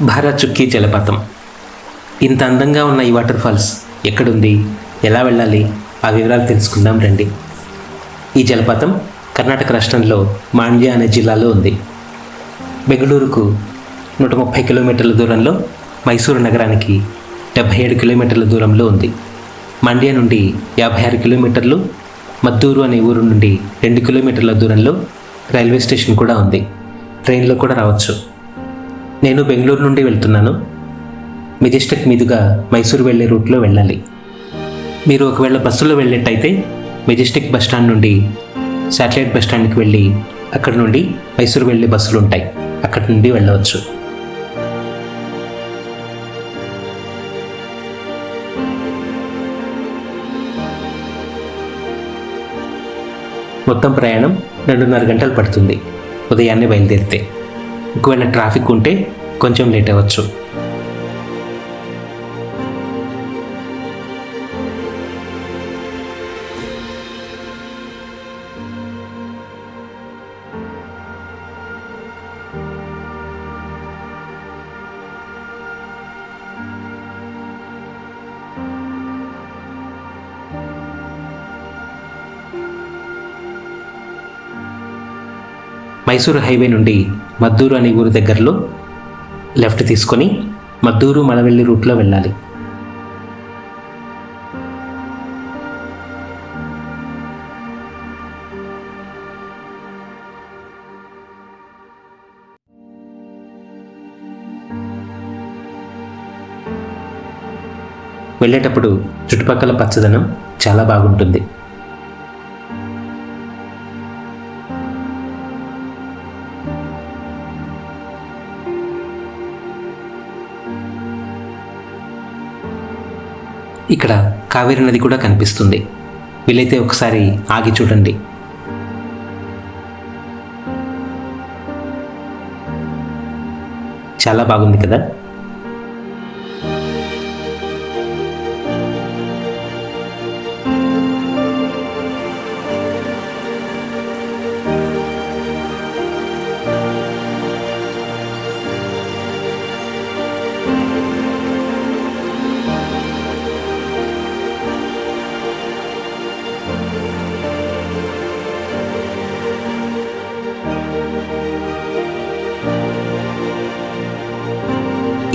భారత్ చుక్కీ జలపాతం. ఇంత అందంగా ఉన్న ఈ వాటర్ ఫాల్స్ ఎక్కడుంది, ఎలా వెళ్ళాలి, ఆ వివరాలు తెలుసుకుందాం రండి. ఈ జలపాతం కర్ణాటక రాష్ట్రంలో మాండ్య అనే జిల్లాలో ఉంది. బెంగళూరుకు 130 కిలోమీటర్ల దూరంలో, మైసూరు నగరానికి 77 కిలోమీటర్ల దూరంలో ఉంది. మాండ్య నుండి 56 కిలోమీటర్లు, మద్దూరు అనే ఊరు నుండి 2 కిలోమీటర్ల దూరంలో రైల్వే స్టేషన్ కూడా ఉంది. ట్రైన్లో కూడా రావచ్చు. నేను బెంగళూరు నుండి వెళ్తున్నాను. మెజెస్టిక్ మీదుగా మైసూరు వెళ్ళే రూట్లో వెళ్ళాలి. మీరు ఒకవేళ బస్సులో వెళ్ళేట్టయితే మెజెస్టిక్ బస్టాండ్ నుండి శాటిలైట్ బస్టాండ్కి వెళ్ళి అక్కడ నుండి మైసూరు వెళ్ళే బస్సులు ఉంటాయి, అక్కడి నుండి వెళ్ళవచ్చు. మొత్తం ప్రయాణం 2.5 గంటలు పడుతుంది ఉదయాన్నే బయలుదేరితే. ఒకవేళ ట్రాఫిక్ ఉంటే కొంచెం లేట్ అవ్వచ్చు. మైసూరు హైవే నుండి మద్దూరు అనే ఊరు దగ్గరలో లెఫ్ట్ తీసుకొని మద్దూరు మలవెల్లి రూట్లో వెళ్ళాలి. వెళ్ళేటప్పుడు చుట్టుపక్కల పచ్చదనం చాలా బాగుంటుంది. ఇక్కడ కావేరి నది కూడా కనిపిస్తుంది. వీలైతే ఒకసారి ఆగి చూడండి. చాలా బాగుంది కదా.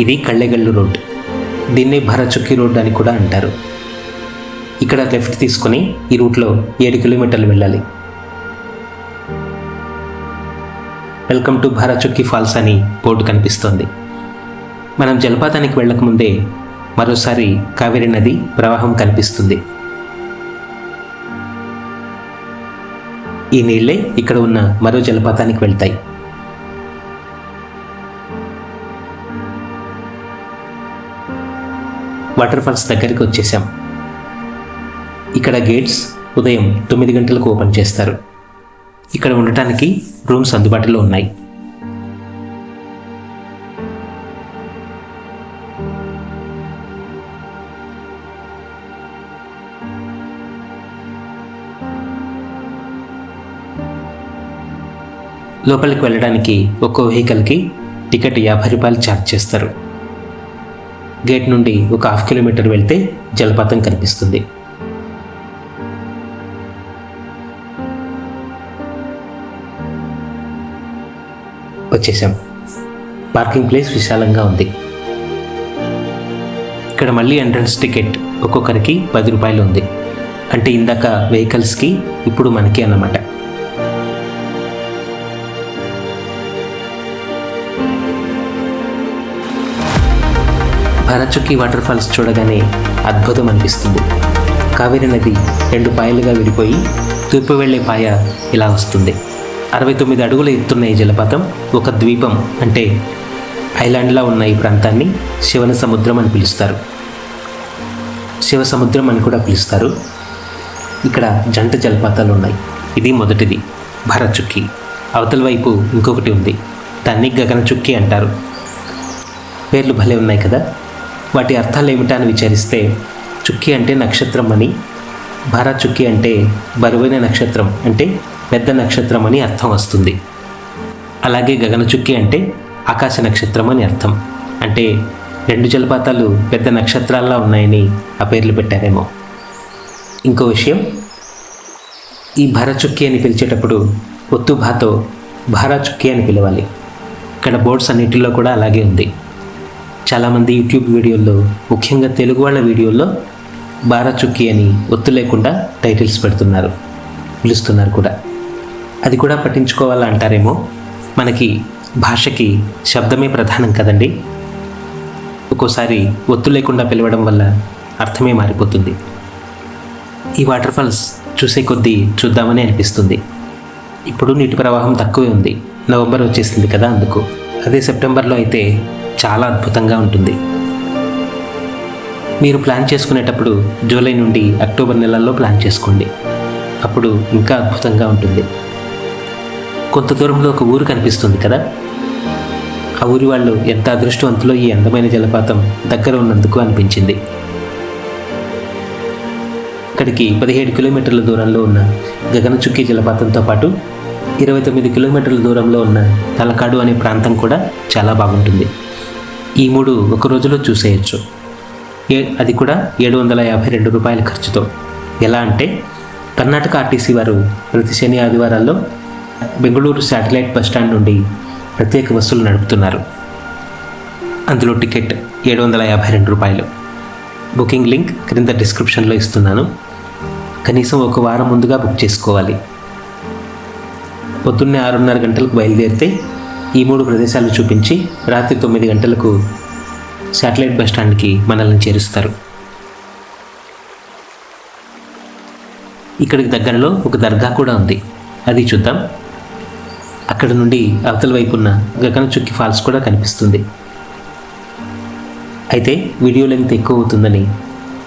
ఇది కళ్ళెగల్లు రోడ్. దీన్నే భారత్ చుక్కీ రోడ్ అని కూడా అంటారు. ఇక్కడ లెఫ్ట్ తీసుకొని ఈ రూట్లో 7 కిలోమీటర్లు వెళ్ళాలి. వెల్కమ్ టు భారత్ చుక్కీ ఫాల్స్ అని బోర్డు కనిపిస్తోంది. మనం జలపాతానికి వెళ్ళకముందే మరోసారి కావేరి నది ప్రవాహం కనిపిస్తుంది. ఈ నీళ్ళే ఇక్కడ ఉన్న మరో జలపాతానికి వెళ్తాయి. వాటర్ ఫాల్స్ దగ్గరికి వచ్చేసాం. ఇక్కడ గేట్స్ ఉదయం 9 గంటలకు ఓపెన్ చేస్తారు. ఇక్కడ ఉండటానికి రూమ్స్ అందుబాటులో ఉన్నాయి. లోపలికి వెళ్ళడానికి ఒక్కో వెహికల్కి టికెట్ 50 రూపాయలు ఛార్జ్ చేస్తారు. గేట్ నుండి ఒక 1/2 కిలోమీటర్ వెళ్తే జలపాతం కనిపిస్తుంది. వచ్చేసాం. పార్కింగ్ ప్లేస్ విశాలంగా ఉంది. ఇక్కడ మళ్ళీ ఎంట్రన్స్ టికెట్ ఒక్కొక్కరికి 10 రూపాయలు ఉంది. అంటే ఇందాక వెహికల్స్కి, ఇప్పుడు మనకి అన్నమాట. భారత్ చుక్కీ వాటర్ ఫాల్స్ చూడగానే అద్భుతం అనిపిస్తుంది. కావేరి నది 2 పాయలుగా విడిపోయి తూర్పు వెళ్లే పాయ ఇలా వస్తుంది. 69 అడుగుల ఎత్తున్న ఈ జలపాతం ఒక ద్వీపం, అంటే ఐలాండ్లా ఉన్న ఈ ప్రాంతాన్ని శివన సముద్రం అని పిలుస్తారు. శివ సముద్రం అని కూడా పిలుస్తారు. ఇక్కడ జంట జలపాతాలు ఉన్నాయి. ఇది మొదటిది, భారత్ చుక్కీ. అవతల వైపు ఇంకొకటి ఉంది, దాన్ని గగన చుక్కీ అంటారు. పేర్లు భలే ఉన్నాయి కదా. వాటి అర్థాలు ఏమిటా అని విచారిస్తే, చుక్కీ అంటే నక్షత్రం అని, భారత్ చుక్కీ అంటే బరువైన నక్షత్రం, అంటే పెద్ద నక్షత్రం అని అర్థం వస్తుంది. అలాగే గగన చుక్కీ అంటే ఆకాశ నక్షత్రం అని అర్థం. అంటే 2 జలపాతాలు పెద్ద నక్షత్రాల్లా ఉన్నాయని ఆ పేర్లు పెట్టారేమో. ఇంకో విషయం, ఈ భరచుక్కి అని పిలిచేటప్పుడు ఒత్తు భాతో భారాచుక్కి అని పిలవాలి. ఇక్కడ బోర్డ్స్ అన్నిటిలో కూడా అలాగే ఉంది. చాలామంది యూట్యూబ్ వీడియోల్లో, ముఖ్యంగా తెలుగు వాళ్ళ వీడియోల్లో భారాచుక్కి అని ఒత్తు లేకుండా టైటిల్స్ పిలుస్తున్నారు కూడా. అది కూడా పట్టించుకోవాలా అంటారేమో. మనకి భాషకి శబ్దమే ప్రధానం కదండి. ఒక్కోసారి ఒత్తు లేకుండా పిలవడం వల్ల అర్థమే మారిపోతుంది. ఈ వాటర్ ఫాల్స్ చూసే కొద్దీ చూద్దామని అనిపిస్తుంది. ఇప్పుడు నీటి ప్రవాహం తక్కువే ఉంది, నవంబర్ వచ్చేసింది కదా అందుకు. అదే సెప్టెంబర్లో అయితే చాలా అద్భుతంగా ఉంటుంది. మీరు ప్లాన్ చేసుకునేటప్పుడు జూలై నుండి అక్టోబర్ నెలల్లో ప్లాన్ చేసుకోండి, అప్పుడు ఇంకా అద్భుతంగా ఉంటుంది. కొంత దూరంలో ఒక ఊరు కనిపిస్తుంది కదా, ఆ ఊరి వాళ్ళు ఎంత అదృష్టవంతులో ఈ అందమైన జలపాతం దగ్గర ఉన్నందుకు అనిపించింది. ఇక్కడికి 17 కిలోమీటర్ల దూరంలో ఉన్న గగనచుక్కి జలపాతంతో పాటు 29 కిలోమీటర్ల దూరంలో ఉన్న తలకాడు అనే ప్రాంతం కూడా చాలా బాగుంటుంది. ఈ 3 ఒక రోజులో చూసేయచ్చు. అది కూడా 752 రూపాయల ఖర్చుతో. ఎలా అంటే, కర్ణాటక ఆర్టీసీ వారు ప్రతి శని ఆదివారాల్లో బెంగళూరు శాటిలైట్ బస్టాండ్ నుండి ప్రత్యేక బస్సులు నడుపుతున్నారు. అందులో టికెట్ 752 రూపాయలు. బుకింగ్ లింక్ క్రింద డిస్క్రిప్షన్లో ఇస్తున్నాను. కనీసం ఒక వారం ముందుగా బుక్ చేసుకోవాలి. పొద్దున్నే 6:30 గంటలకు బయలుదేరితే ఈ 3 ప్రదేశాలు చూపించి రాత్రి 9 గంటలకు శాటిలైట్ బస్టాండ్కి మనల్ని చేరుస్తారు. ఇక్కడికి దగ్గరలో ఒక దర్గా కూడా ఉంది, అది చూద్దాం. అక్కడ నుండి అవతల వైపున్న గగనచుక్కి ఫాల్స్ కూడా కనిపిస్తుంది. అయితే వీడియో లెంగ్త్ ఎక్కువ అవుతుందని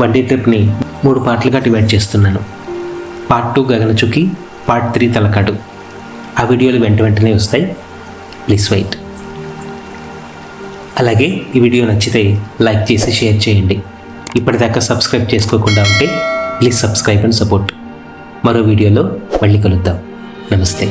వన్ డే ట్రిప్ని 3 పార్ట్లుగా డివైడ్ చేస్తున్నాను. Part 2 Gaganachukki, part 3 Talakadu. ఆ వీడియోలు వెంటనే వస్తాయి, ప్లీజ్ వెయిట్. అలాగే ఈ వీడియో నచ్చితే లైక్ చేసి షేర్ చేయండి. ఇప్పటిదాకా సబ్స్క్రైబ్ చేసుకోకుండా ఉంటే ప్లీజ్ సబ్స్క్రైబ్ అండ్ సపోర్ట్. మరో వీడియోలో మళ్ళీ కలుద్దాం. నమస్తే.